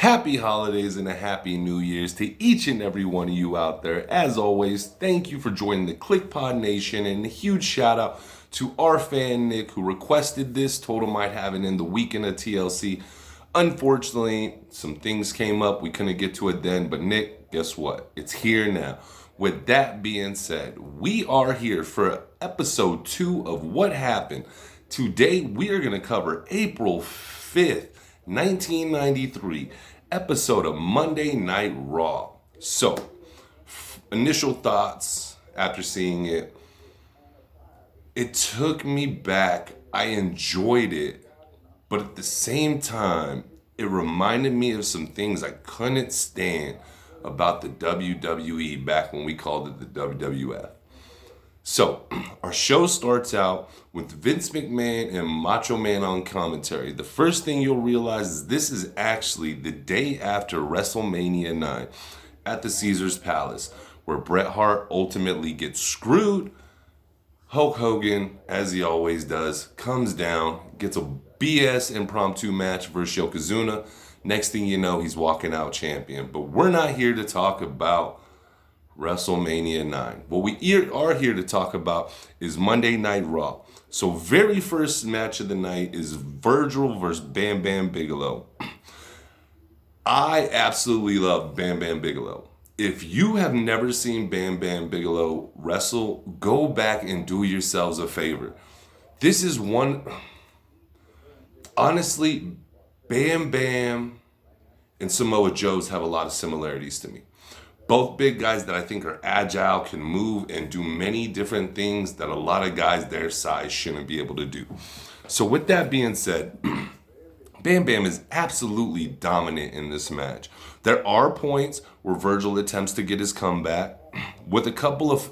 Happy holidays and a happy New Year's to each and every one of you out there. As always, thank you for joining the ClickPod Nation, and a huge shout out to our fan Nick who requested this. Told him I'd have it in the weekend of TLC. Unfortunately, some things came up. We couldn't get to it then, but Nick, guess what? It's here now. With that being said, we are here for episode 2 of What Happened. Today, we are going to cover April 5th, 1993 episode of Monday Night Raw. So, initial thoughts after seeing it. It took me back. I enjoyed it, but at the same time, it reminded me of some things I couldn't stand about the WWE back when we called it the WWF. So, our show starts out with Vince McMahon and Macho Man on commentary. The first thing you'll realize is this is actually the day after WrestleMania 9 at the Caesars Palace, where Bret Hart ultimately gets screwed. Hulk Hogan, as he always does, comes down, gets a BS impromptu match versus Yokozuna. Next thing you know, he's walking out champion. But we're not here to talk about WrestleMania 9. What we are here to talk about is Monday Night Raw. So very first match of the night is Virgil versus Bam Bam Bigelow. I absolutely love Bam Bam Bigelow. If you have never seen Bam Bam Bigelow wrestle, go back and do yourselves a favor. This is one... Honestly, Bam Bam and Samoa Joe's have a lot of similarities to me. Both big guys that I think are agile, can move and do many different things that a lot of guys their size shouldn't be able to do. So with that being said, Bam Bam is absolutely dominant in this match. There are points where Virgil attempts to get his comeback with a couple of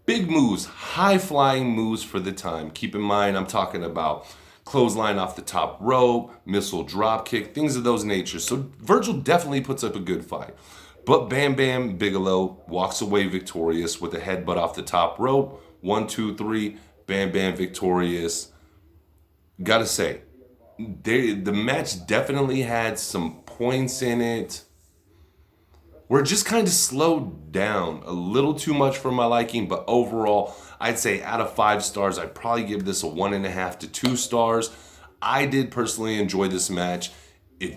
big moves, high-flying moves for the time. Keep in mind, I'm talking about clothesline off the top rope, missile drop kick, things of those natures. So Virgil definitely puts up a good fight. But Bam Bam Bigelow walks away victorious with a headbutt off the top rope. 1, 2, 3, Bam Bam victorious. Gotta say, the match definitely had some points in it where it just kind of slowed down a little too much for my liking. But overall, I'd say out of 5 stars, I'd probably give this a 1.5 to 2 stars. I did personally enjoy this match. If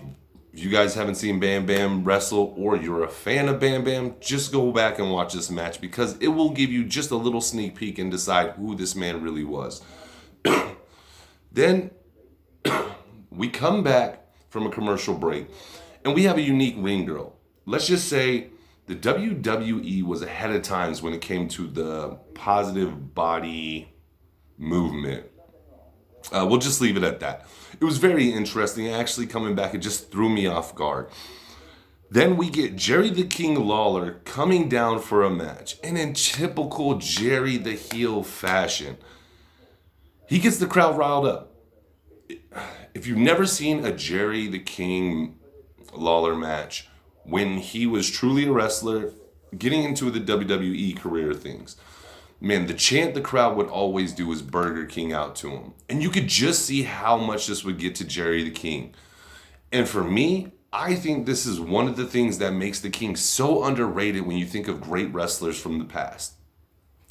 you guys haven't seen Bam Bam wrestle, or you're a fan of Bam Bam, just go back and watch this match because it will give you just a little sneak peek and decide who this man really was. Then we come back from a commercial break and we have a unique ring girl. Let's just say the WWE was ahead of times when it came to the positive body movement. We'll just leave it at that. It was very interesting. Actually, coming back, it just threw me off guard. Then we get Jerry the King Lawler coming down for a match. And in typical Jerry the heel fashion, he gets the crowd riled up. If you've never seen a Jerry the King Lawler match, when he was truly a wrestler, getting into the WWE career things, man, the chant the crowd would always do was Burger King out to him. And you could just see how much this would get to Jerry the King. And for me, I think this is one of the things that makes the King so underrated when you think of great wrestlers from the past,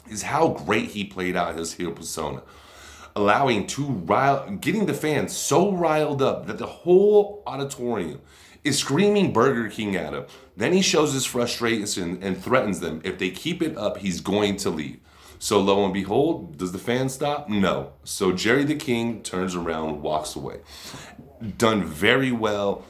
is how great he played out his heel persona. Getting the fans so riled up that the whole auditorium is screaming Burger King at him. Then he shows his frustration and threatens them. If they keep it up, he's going to leave. So lo and behold, does the fan stop? No. So Jerry the King turns around, walks away. Done very well.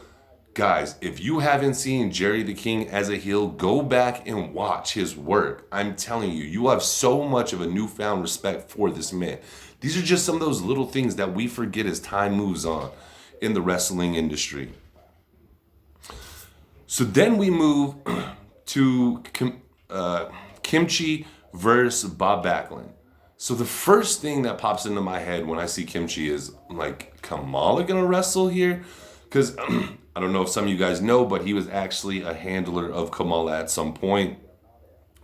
Guys, if you haven't seen Jerry the King as a heel, go back and watch his work. I'm telling you, you have so much of a newfound respect for this man. These are just some of those little things that we forget as time moves on in the wrestling industry. So then we move to Kimchi versus Bob Backlund. So the first thing that pops into my head when I see Kimchi is, like, Kamala gonna wrestle here? Because I don't know if some of you guys know, but he was actually a handler of Kamala at some point.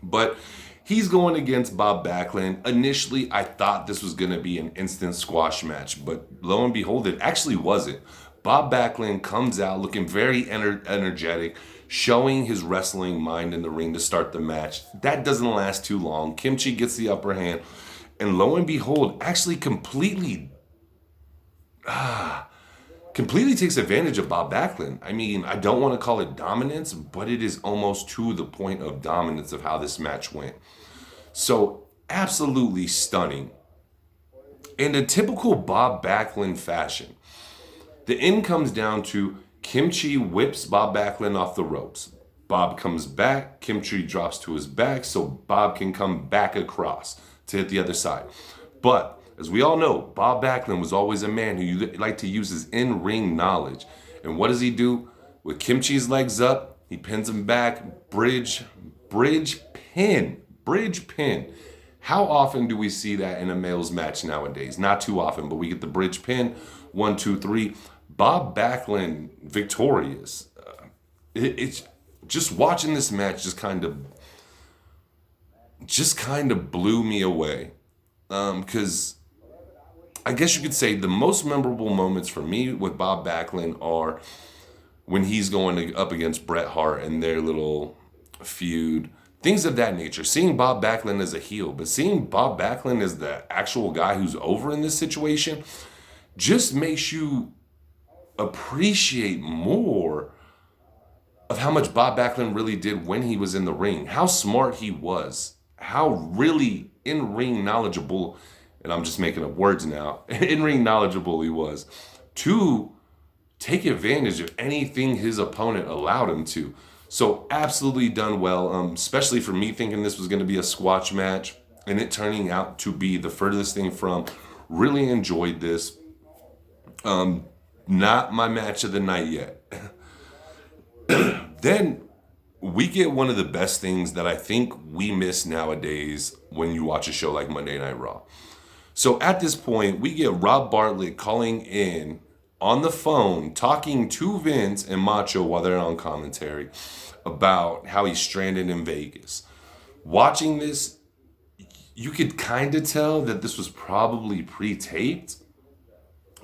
But he's going against Bob Backlund. Initially, I thought this was going to be an instant squash match, but lo and behold, it actually wasn't. Bob Backlund comes out looking very energetic, showing his wrestling mind in the ring to start the match. That doesn't last too long. Kimchi gets the upper hand, and lo and behold, actually completely takes advantage of Bob Backlund. I mean, I don't want to call it dominance, but it is almost to the point of dominance of how this match went. So, absolutely stunning. In a typical Bob Backlund fashion, the end comes down to Kimchi whips Bob Backlund off the ropes. Bob comes back, Kimchi drops to his back so Bob can come back across to hit the other side. But as we all know, Bob Backlund was always a man who liked to use his in-ring knowledge. And what does he do? With Kimchi's legs up, he pins him back, bridge pin. How often do we see that in a male's match nowadays? Not too often, but we get the bridge pin. 1, 2, 3. Bob Backlund victorious. It's just watching this match just kind of blew me away. Because I guess you could say the most memorable moments for me with Bob Backlund are when he's going up against Bret Hart and their little feud. Things of that nature. Seeing Bob Backlund as a heel, but seeing Bob Backlund as the actual guy who's over in this situation just makes you appreciate more of how much Bob Backlund really did when he was in the ring. How smart he was. How really in-ring knowledgeable, and I'm just making up words now, in-ring knowledgeable he was to take advantage of anything his opponent allowed him to. So absolutely done well, especially for me thinking this was going to be a squash match and it turning out to be the furthest thing from. Really enjoyed this. Not my match of the night yet. Then we get one of the best things that I think we miss nowadays when you watch a show like Monday Night Raw. So at this point, we get Rob Bartlett calling in on the phone, talking to Vince and Macho while they're on commentary about how he's stranded in Vegas. Watching this, you could kind of tell that this was probably pre-taped,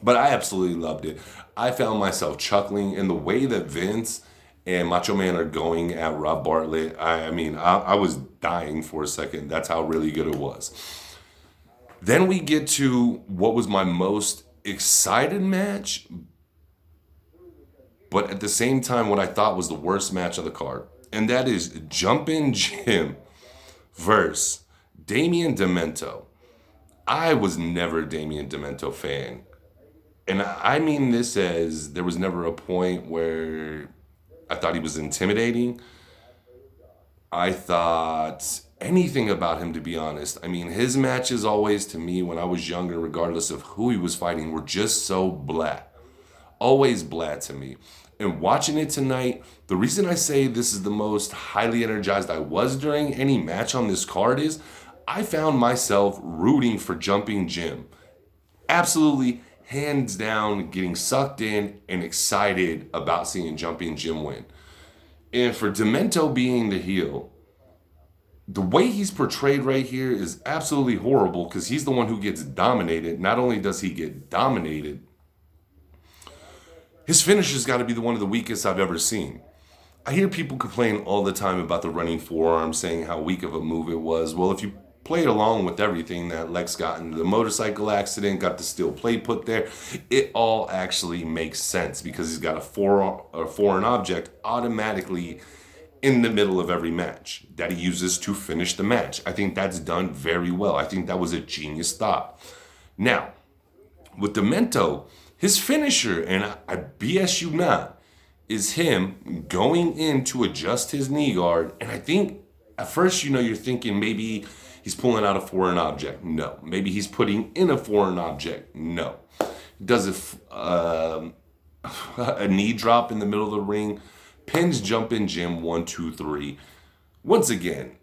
but I absolutely loved it. I found myself chuckling in the way that Vince and Macho Man are going at Rob Bartlett. I was dying for a second. That's how really good it was. Then we get to what was my most excited match, but at the same time what I thought was the worst match of the card, and that is Jumpin' Jim versus Damian Demento. I was never a Damian Demento fan, and I mean this as there was never a point where I thought he was intimidating. I thought anything about him, to be honest. I mean, his matches always, to me, when I was younger, regardless of who he was fighting, were just so blah. Always blah to me. And watching it tonight, the reason I say this is the most highly energized I was during any match on this card is I found myself rooting for Jumping Jim. Absolutely, hands down, getting sucked in and excited about seeing Jumping Jim win. And for Demento being the heel, the way he's portrayed right here is absolutely horrible because he's the one who gets dominated. Not only does he get dominated, his finisher's got to be one of the weakest I've ever seen. I hear people complain all the time about the running forearm, saying how weak of a move it was. Well, if you play along with everything that Lex got in the motorcycle accident, got the steel plate put there, it all actually makes sense because he's got a foreign object automatically in the middle of every match that he uses to finish the match. I think that's done very well. I think that was a genius thought. Now, with Demento, his finisher, and I BS you not, is him going in to adjust his knee guard. And I think at first, you're thinking maybe he's pulling out a foreign object. No. Maybe he's putting in a foreign object. No. He does a knee drop in the middle of the ring, pins Jumpin' Jim 1, 2, 3. Once again,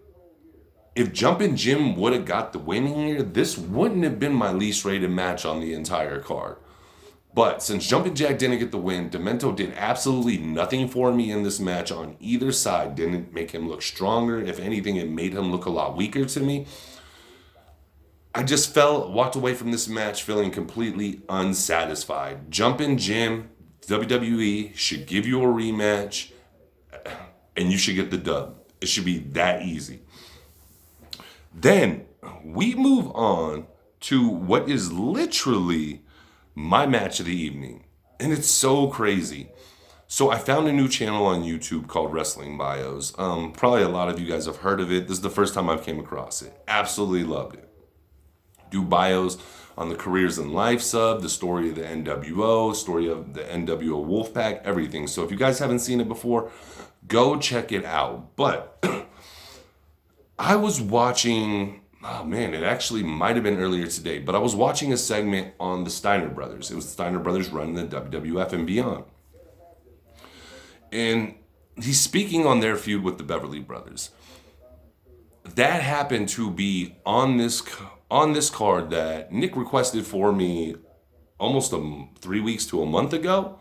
if Jumpin' Jim would have got the win here, this wouldn't have been my least rated match on the entire card. But since Jumpin' Jack didn't get the win, Demento did absolutely nothing for me in this match on either side. Didn't make him look stronger. If anything, it made him look a lot weaker to me. I just walked away from this match feeling completely unsatisfied. Jumpin' Jim WWE should give you a rematch and you should get the dub. It should be that easy. Then we move on to what is literally my match of the evening. And it's so crazy. So I found a new channel on YouTube called Wrestling Bios. Probably a lot of you guys have heard of it. This is the first time I've came across it. Absolutely loved it. Do bios on the Careers and Life sub, the story of the NWO, story of the NWO Wolfpack, everything. So if you guys haven't seen it before, go check it out. But I was watching, oh man, it actually might have been earlier today, but I was watching a segment on the Steiner Brothers. It was the Steiner Brothers running the WWF and beyond. And he's speaking on their feud with the Beverly Brothers. That happened to be on this card that Nick requested for me almost 3 weeks to a month ago.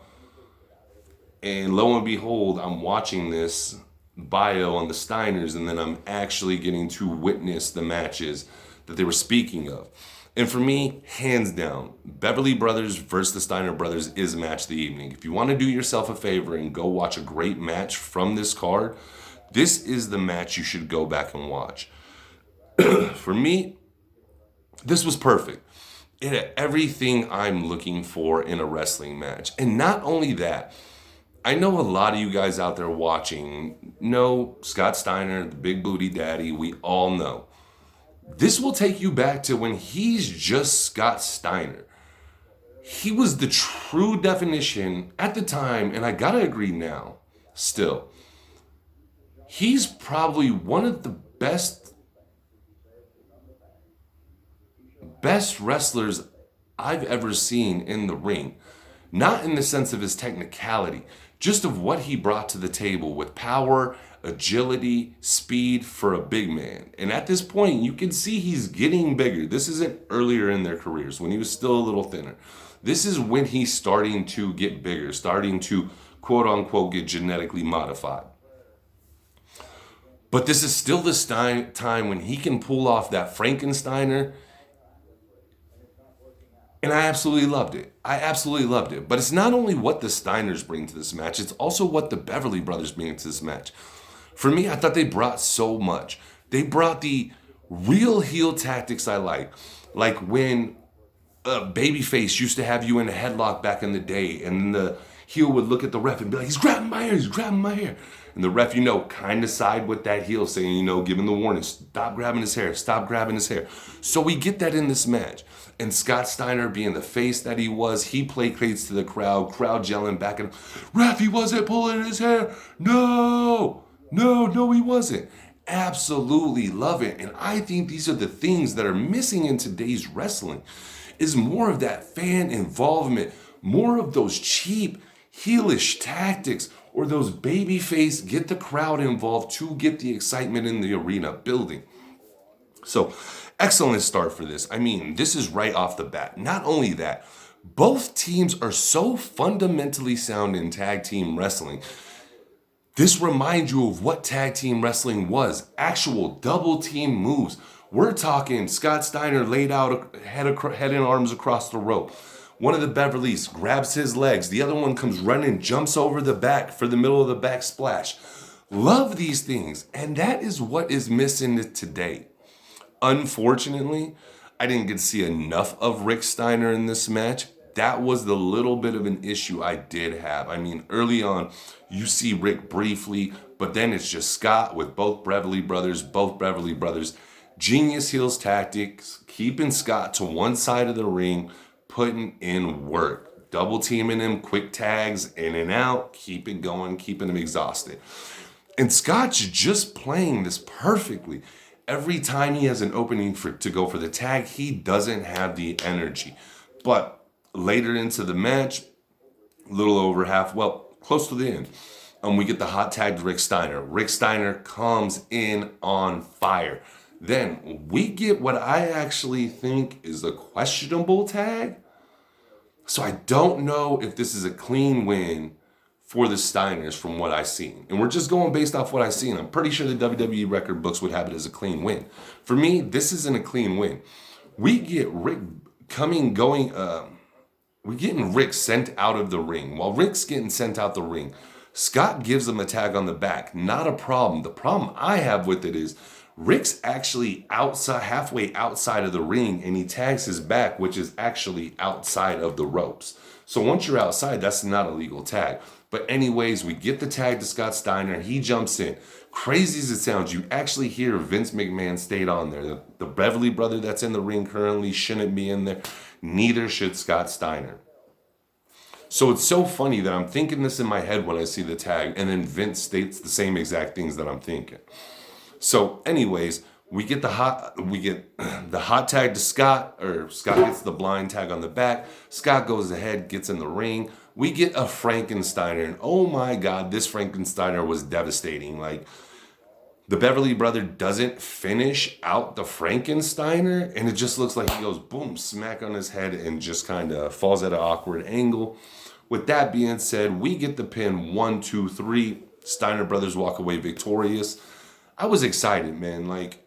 And lo and behold, I'm watching this bio on the Steiners, and then I'm actually getting to witness the matches that they were speaking of. And for me, hands down, Beverly Brothers versus the Steiner Brothers is match of the evening. If you want to do yourself a favor and go watch a great match from this card, this is the match you should go back and watch. For me, this was perfect. It had everything I'm looking for in a wrestling match. And not only that, I know a lot of you guys out there watching know Scott Steiner, the big booty daddy, we all know. This will take you back to when he's just Scott Steiner. He was the true definition at the time, and I gotta agree now, still. He's probably one of the best wrestlers I've ever seen in the ring. Not in the sense of his technicality, just of what he brought to the table with power, agility, speed for a big man. And at this point, you can see he's getting bigger. This isn't earlier in their careers when he was still a little thinner. This is when he's starting to get bigger, starting to quote unquote get genetically modified. But this is still the time when he can pull off that Frankensteiner. And I absolutely loved it. But it's not only what the Steiners bring to this match, it's also what the Beverly Brothers bring to this match. For me, I thought they brought so much. They brought the real heel tactics I like when Babyface used to have you in a headlock back in the day, and then the heel would look at the ref and be like, he's grabbing my hair. And the ref, kind of side with that heel saying, giving the warning, stop grabbing his hair. So we get that in this match. And Scott Steiner, being the face that he was, he placates to the crowd yelling back at him, ref, he wasn't pulling his hair. No, he wasn't. Absolutely love it. And I think these are the things that are missing in today's wrestling, is more of that fan involvement, more of those cheap, heelish tactics, or those babyface get the crowd involved to get the excitement in the arena building. So, excellent start for this. I mean, this is right off the bat. Not only that, both teams are so fundamentally sound in tag team wrestling. This reminds you of what tag team wrestling was. Actual double team moves. We're talking Scott Steiner laid out head and arms across the rope. One of the Beverlys grabs his legs. The other one comes running, jumps over the back for the middle of the back splash. Love these things. And that is what is missing today. Unfortunately, I didn't get to see enough of Rick Steiner in this match. That was the little bit of an issue I did have. I mean, early on, you see Rick briefly, but then it's just Scott with both Beverly Brothers. Genius heels tactics, keeping Scott to one side of the ring, putting in work. Double teaming him, quick tags, in and out, keep it going, keeping him exhausted. And Scott's just playing this perfectly. Every time he has an opening to go for the tag, he doesn't have the energy. But later into the match, a little over close to the end, we get the hot tag to Rick Steiner. Rick Steiner comes in on fire. Then we get what I actually think is a questionable tag. So I don't know if this is a clean win for the Steiners from what I've seen. And we're just going based off what I've seen. I'm pretty sure the WWE record books would have it as a clean win. For me, this isn't a clean win. We get Rick we're getting Rick sent out of the ring. While Rick's getting sent out the ring, Scott gives him a tag on the back. Not a problem. The problem I have with it is Rick's actually outside, halfway outside of the ring, and he tags his back, which is actually outside of the ropes. So once you're outside, that's not a legal tag. But anyways, we get the tag to Scott Steiner. He jumps in. Crazy as it sounds, you actually hear Vince McMahon stayed on there. The Beverly brother that's in the ring currently shouldn't be in there. Neither should Scott Steiner. So it's so funny that I'm thinking this in my head when I see the tag, and then Vince states the same exact things that I'm thinking. So anyways, we get the hot tag to Scott, or Scott gets the blind tag on the back. Scott goes ahead, gets in the ring. We get a Frankensteiner, and oh my God, this Frankensteiner was devastating. Like, the Beverly brother doesn't finish out the Frankensteiner, and it just looks like he goes boom, smack on his head, and just kind of falls at an awkward angle. With that being said, we get the pin 1, 2, 3. Steiner brothers walk away victorious. I was excited, man. Like,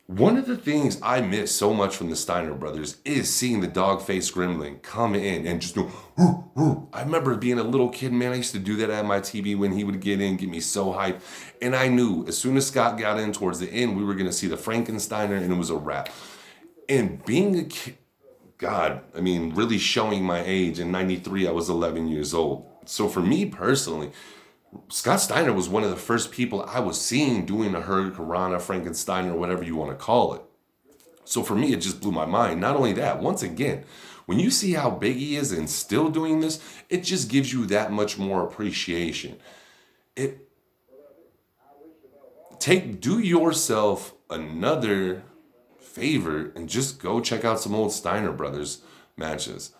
one of the things I miss so much from the Steiner brothers is seeing the dog-faced gremlin come in and just do, "Hoo, hoo." I remember being a little kid, man. I used to do that at my TV when he would get in, get me so hyped. And I knew as soon as Scott got in towards the end, we were going to see the Frankensteiner, and it was a wrap. And being a kid, God, I mean, really showing my age. In 93, I was 11 years old. So for me personally, Scott Steiner was one of the first people I was seeing doing a Hurricanrana, Frankenstein, or whatever you want to call it. So for me, it just blew my mind. Not only that, once again, when you see how big he is and still doing this, it just gives you that much more appreciation. Do yourself another favor and just go check out some old Steiner Brothers matches.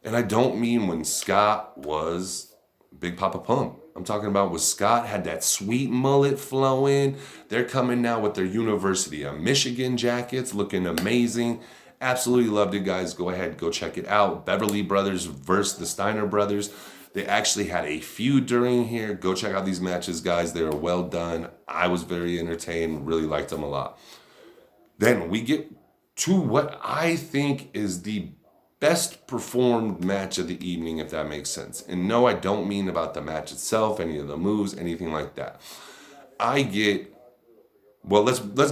And I don't mean when Scott was Big Papa Pump. I'm talking about when Scott had that sweet mullet flowing. They're coming now with their University of Michigan jackets, looking amazing. Absolutely loved it, guys. Go ahead, go check it out. Beverly Brothers versus the Steiner Brothers. They actually had a feud during here. Go check out these matches, guys. They were well done. I was very entertained. Really liked them a lot. Then we get to what I think is the best performed match of the evening, if that makes sense. And no, I don't mean about the match itself, any of the moves, anything like that. Let's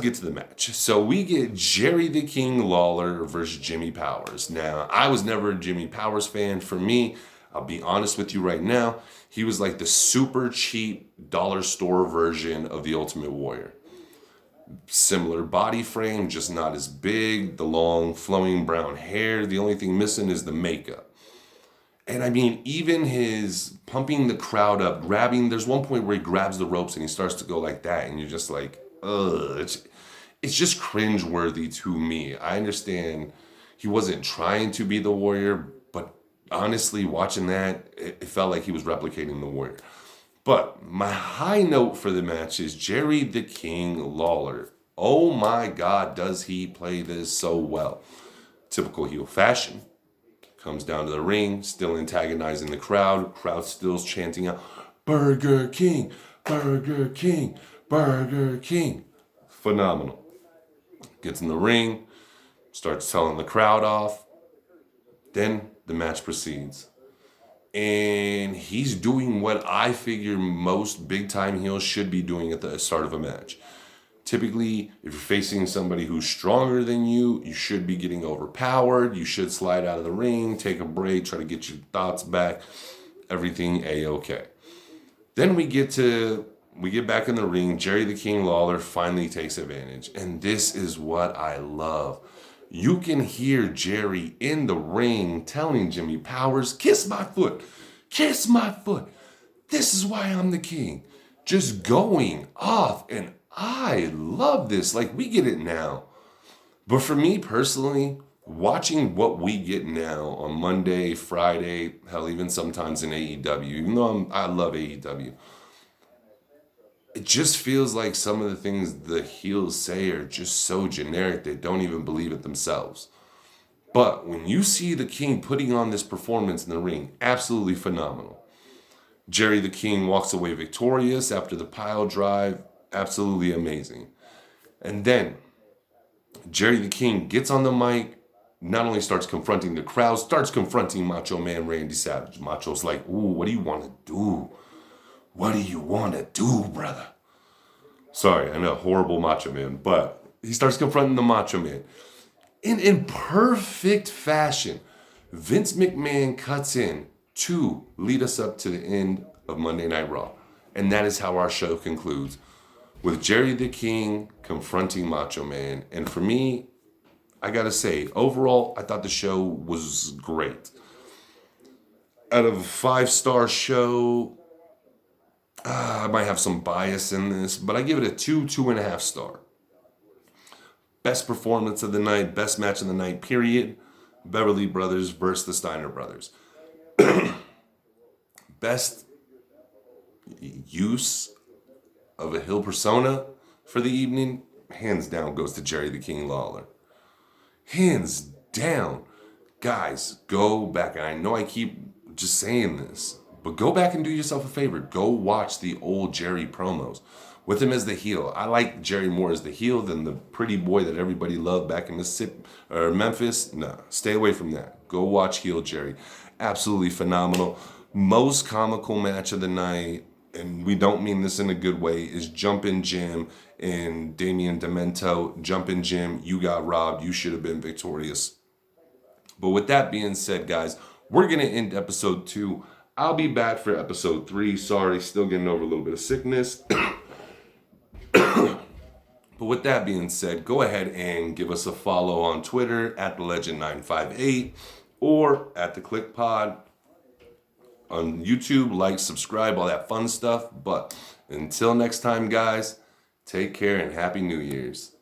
get to the match. So we get Jerry the King Lawler versus Jimmy Powers. Now, I was never a Jimmy Powers fan. For me, I'll be honest with you right now, he was like the super cheap dollar store version of the Ultimate Warrior. Similar body frame, just not as big, the long flowing brown hair. The only thing missing is the makeup. And I mean, even his pumping the crowd up, there's one point where he grabs the ropes and he starts to go like that, and you're just like, ugh, it's just cringeworthy to me. I understand he wasn't trying to be the Warrior, but honestly, watching that, it felt like he was replicating the Warrior. But my high note for the match is Jerry the King Lawler. Oh my God, does he play this so well. Typical heel fashion. Comes down to the ring, still antagonizing the crowd. Crowd still chanting out, "Burger King, Burger King, Burger King." Phenomenal. Gets in the ring, starts telling the crowd off. Then the match proceeds. And he's doing what I figure most big-time heels should be doing at the start of a match. Typically, if you're facing somebody who's stronger than you, you should be getting overpowered. You should slide out of the ring, take a break, try to get your thoughts back. Everything A-okay. Then we get back in the ring. Jerry the King Lawler finally takes advantage. And this is what I love. You can hear Jerry in the ring telling Jimmy Powers, "Kiss my foot, kiss my foot. This is why I'm the king." Just going off. And I love this. Like, we get it now. But for me personally, watching what we get now on Monday, Friday, hell, even sometimes in AEW, even though I love AEW, it just feels like some of the things the heels say are just so generic they don't even believe it themselves. But when you see the King putting on this performance in the ring, absolutely phenomenal. Jerry the King walks away victorious after the pile drive, absolutely amazing. And then Jerry the King gets on the mic, not only starts confronting the crowd, starts confronting Macho Man Randy Savage. Macho's like, ooh, what do you want to do? What do you want to do, brother? Sorry, I know, horrible Macho Man, but he starts confronting the Macho Man. In perfect fashion, Vince McMahon cuts in to lead us up to the end of Monday Night Raw. And that is how our show concludes, with Jerry the King confronting Macho Man. And for me, I gotta say, overall, I thought the show was great. Out of a 5-star show, I might have some bias in this, but I give it a 2.5 star. Best performance of the night, best match of the night, period. Beverly Brothers versus the Steiner Brothers. Best use of a heel persona for the evening, hands down, goes to Jerry the King Lawler. Hands down. Guys, go back. I know I keep just saying this, but go back and do yourself a favor. Go watch the old Jerry promos with him as the heel. I like Jerry more as the heel than the pretty boy that everybody loved back in Mississippi or Memphis. No, stay away from that. Go watch heel Jerry. Absolutely phenomenal. Most comical match of the night, and we don't mean this in a good way, is Jumpin' Jim and Damian Demento. Jumpin' Jim, you got robbed. You should have been victorious. But with that being said, guys, we're going to end episode 2. I'll be back for episode 3. Sorry, still getting over a little bit of sickness. But with that being said, go ahead and give us a follow on Twitter at TheLegend958 or at The Click Pod. On YouTube, like, subscribe, all that fun stuff. But until next time, guys, take care and Happy New Year's.